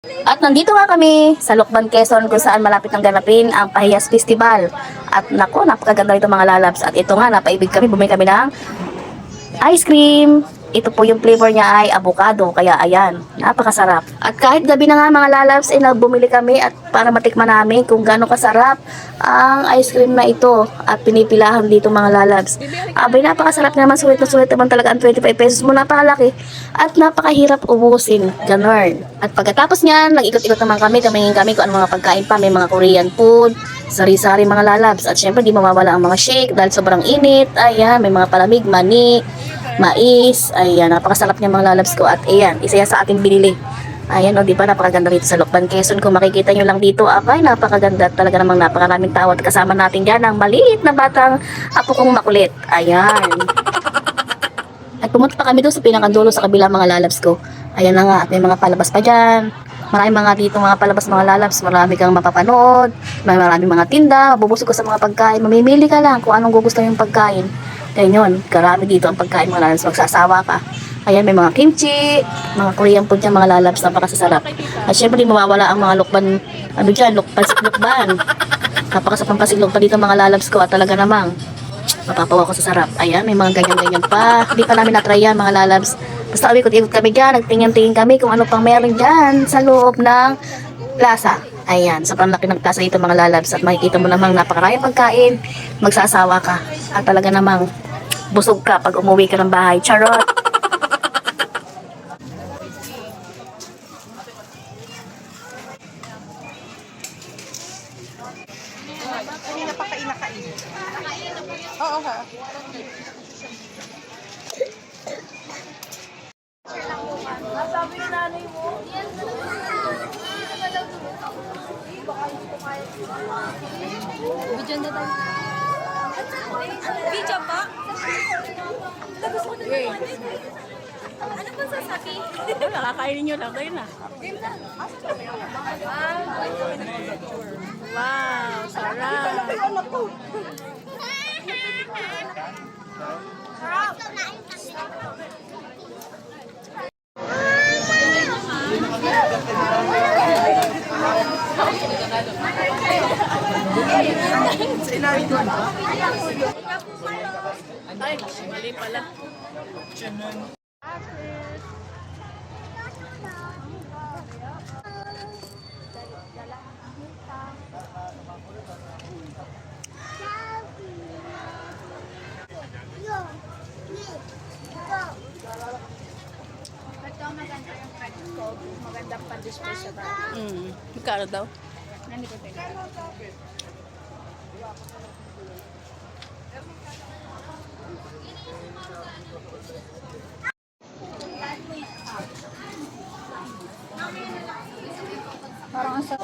At nandito nga kami sa Lokban, Quezon kung saan malapit ng ganapin ang Pahiyas Festival. At nako, napakaganda nito mga lalabs. At ito nga, napaibig kami, bumili kami ng ice cream. Ito po yung flavor niya ay avocado. Kaya ayan, napakasarap. At kahit gabi na nga mga lalabs, bumili kami at para matikman namin kung gaano kasarap ang ice cream na ito. At pinipilahan dito mga lalabs. Abay, napakasarap naman. Sulit na sulit naman talaga ang 25 pesos mo. Napakalaki. At napakahirap ubusin. Ganon. At pagkatapos niyan, nag-ikot-ikot naman kami. Tumingin kami kung ano mga pagkain pa. May mga Korean food, sari-sari mga lalabs. At syempre, di mawawala ang mga shake dahil sobrang init. Ayan, may mga palamig, mani, mais. Ayan, napakasarap niya mga lalabs ko. At ayan, isa yan sa ating binili. Ayan, o, di ba, napakaganda rito sa Lokban, Quezon. Kung makikita nyo lang dito, abay, napakaganda. Talaga namang napakaraming tao. At kasama natin dyan ang maliit na batang apo kong makulit. Ayan. At pumunta pa kami doon sa pinakadulo sa kabila mga lalabs ko. Ayan na nga, at may mga palabas pa dyan. Maraming mga dito mga palabas mga lalabs. Marami kang mapapanood. Maraming mga tinda. Mabubusog ka sa mga pagkain. Mamimili ka lang kung anong gugustuhin yung pagkain. Ganyan, karami dito ang pagkain mga lalabs. Magsasawa ka. Ayan, may mga kimchi, mga Korean food dyan, mga lalabs, napakasasarap. At syempre, di mawawala ang mga lukban, ano dyan, lukban. Napakasarap ang pasiglokban dito mga lalabs ko. At talaga namang, mapapawa ko sa sarap. Ayan, may mga ganyan-ganyan pa. Hindi pa namin na-try yan, mga lalabs. Basta ikot-ikot kami dyan, nagtingin-tingin kami kung ano pang meron dyan sa loob ng plaza. Ayan, sobrang laki ng plaza dito mga lalabs. At makikita mo namang napakaraming pagkain, magsasawa ka. At talaga namang busog ka pag umuwi ka ng bahay. Charot! Kanina pa kain. Oo, ha. Sabi ni nanay mo. Video na tayo. Video pa? Tapos ko na naman. Ano ba sasabi? Nakakainin nyo lang. Kayo na. Game na. Wow, sarap. Ay, mali pala. Ito maganda yung card ko. Magandang pa-display sa bahay. Magkano daw? Nandito tayo. Parang asa.